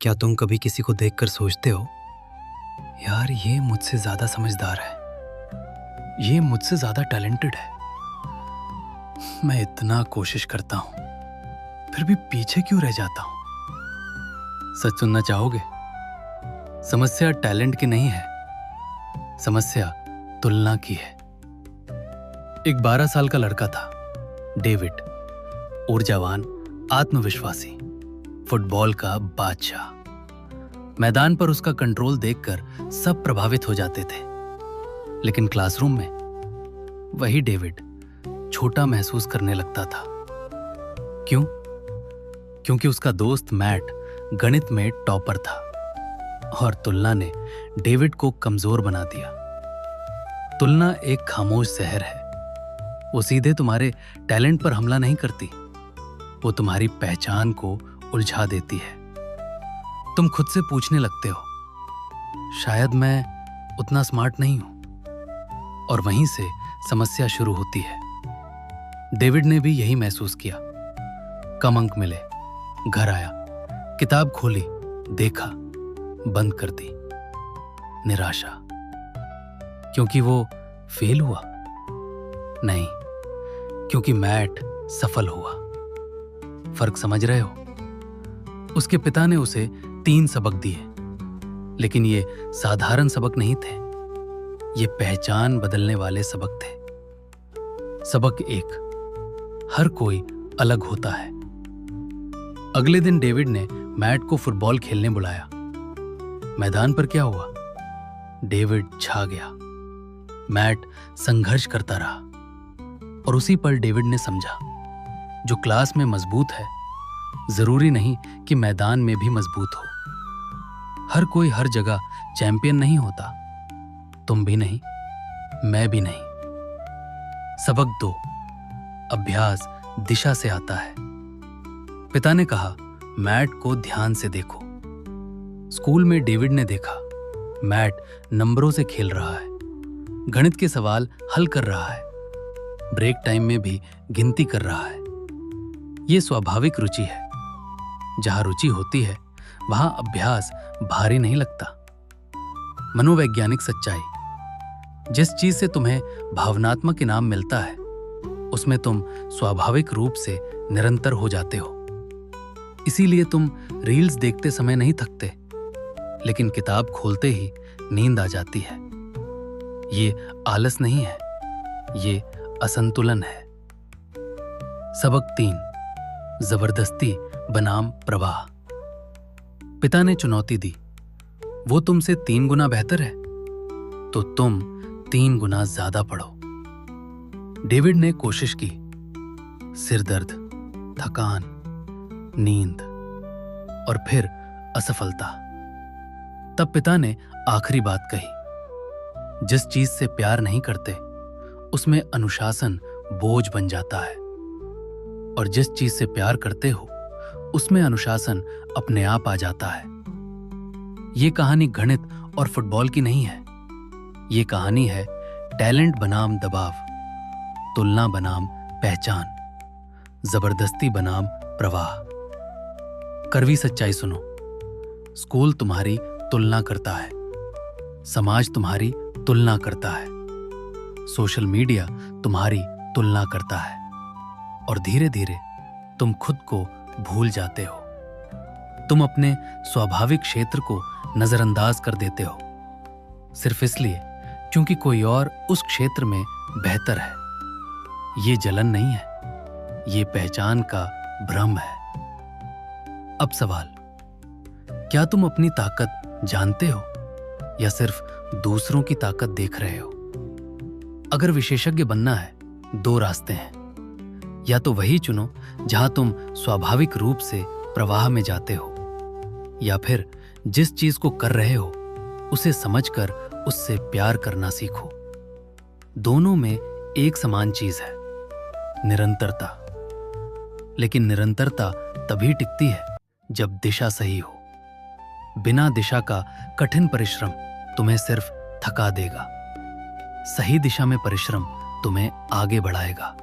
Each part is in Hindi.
क्या तुम कभी किसी को देखकर सोचते हो, यार ये मुझसे ज़्यादा समझदार है, ये मुझसे ज़्यादा टैलेंटेड है, मैं इतना कोशिश करता हूँ फिर भी पीछे क्यों रह जाता हूँ? सच सुनना चाहोगे? समस्या टैलेंट की नहीं है, समस्या तुलना की है। एक 12 साल का लड़का था, डेविड। ऊर्जावान, आत्मविश्वासी, फुटबॉल का बादशाह। मैदान पर उसका कंट्रोल देखकर सब प्रभावित हो जाते थे, लेकिन क्लासरूम में वही डेविड छोटा महसूस करने लगता था। क्यों? क्योंकि उसका दोस्त मैट गणित में टॉपर था और तुलना ने डेविड को कमजोर बना दिया। तुलना एक खामोश जहर है। वो सीधे तुम्हारे टैलेंट पर हमला नहीं करती, वो तुम्हारी पहचान को उलझा देती है। तुम खुद से पूछने लगते हो, शायद मैं उतना स्मार्ट नहीं हूं, और वहीं से समस्या शुरू होती है। डेविड ने भी यही महसूस किया। कम अंक मिले, घर आया, किताब खोली, देखा, बंद कर दी। निराशा। क्योंकि वो फेल हुआ? नहीं, क्योंकि मैट सफल हुआ। फर्क समझ रहे हो? उसके पिता ने उसे 3 सबक दिए, लेकिन ये साधारण सबक नहीं थे, ये पहचान बदलने वाले सबक थे। सबक 1, हर कोई अलग होता है। अगले दिन डेविड ने मैट को फुटबॉल खेलने बुलाया। मैदान पर क्या हुआ? डेविड छा गया। मैट संघर्ष करता रहा, और उसी पल डेविड ने समझा, जो क्लास में मजबूत है जरूरी नहीं कि मैदान में भी मजबूत हो। हर कोई हर जगह चैंपियन नहीं होता, तुम भी नहीं, मैं भी नहीं। सबक 2, अभ्यास दिशा से आता है। पिता ने कहा, मैट को ध्यान से देखो। स्कूल में डेविड ने देखा, मैट नंबरों से खेल रहा है, गणित के सवाल हल कर रहा है, ब्रेक टाइम में भी गिनती कर रहा है। यह स्वाभाविक रुचि है। जहां रुचि होती है वहां अभ्यास भारी नहीं लगता। मनोवैज्ञानिक सच्चाई, जिस चीज से तुम्हें भावनात्मक इनाम मिलता है उसमें तुम स्वाभाविक रूप से निरंतर हो जाते हो। इसीलिए तुम रील्स देखते समय नहीं थकते, लेकिन किताब खोलते ही नींद आ जाती है। ये आलस नहीं है, ये असंतुलन है। सबक 3, जबरदस्ती बनाम प्रवाह। पिता ने चुनौती दी, वो तुमसे 3 गुना बेहतर है, तो तुम 3 गुना ज्यादा पढ़ो। डेविड ने कोशिश की, सिर दर्द, थकान, नींद, और फिर असफलता। तब पिता ने आखिरी बात कही, जिस चीज से प्यार नहीं करते उसमें अनुशासन बोझ बन जाता है, और जिस चीज से प्यार करते हो उसमें अनुशासन अपने आप आ जाता है। ये कहानी गणित और फुटबॉल की नहीं है, ये कहानी है टैलेंट बनाम दबाव, तुलना बनाम पहचान, जबरदस्ती बनाम प्रवाह। कड़वी सच्चाई सुनो, स्कूल तुम्हारी तुलना करता है, समाज तुम्हारी तुलना करता है, सोशल मीडिया तुम्हारी तुलना करता है, और धीरे धीरे तुम खुद को भूल जाते हो। तुम अपने स्वाभाविक क्षेत्र को नजरअंदाज कर देते हो, सिर्फ इसलिए क्योंकि कोई और उस क्षेत्र में बेहतर है। ये जलन नहीं है, ये पहचान का भ्रम है। अब सवाल, क्या तुम अपनी ताकत जानते हो या सिर्फ दूसरों की ताकत देख रहे हो? अगर विशेषज्ञ बनना है, 2 रास्ते हैं। या तो वही चुनो जहां तुम स्वाभाविक रूप से प्रवाह में जाते हो, या फिर जिस चीज को कर रहे हो उसे समझकर उससे प्यार करना सीखो। दोनों में एक समान चीज है, निरंतरता। लेकिन निरंतरता तभी टिकती है जब दिशा सही हो। बिना दिशा का कठिन परिश्रम तुम्हें सिर्फ थका देगा, सही दिशा में परिश्रम तुम्हें आगे बढ़ाएगा।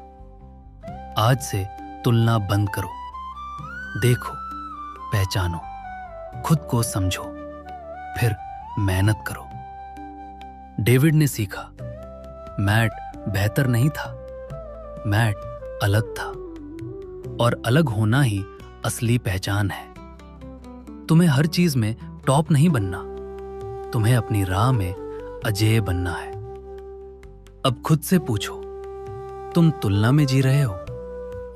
आज से तुलना बंद करो, देखो, पहचानो, खुद को समझो, फिर मेहनत करो। डेविड ने सीखा, मैट बेहतर नहीं था, मैट अलग था, और अलग होना ही असली पहचान है। तुम्हें हर चीज में टॉप नहीं बनना, तुम्हें अपनी राह में अजेय बनना है। अब खुद से पूछो, तुम तुलना में जी रहे हो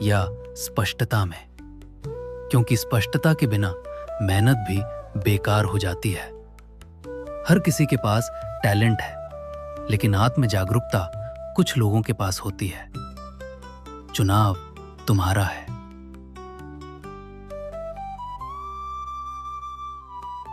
या स्पष्टता में? क्योंकि स्पष्टता के बिना मेहनत भी बेकार हो जाती है। हर किसी के पास टैलेंट है, लेकिन आत्म जागरूकता कुछ लोगों के पास होती है। चुनाव तुम्हारा है।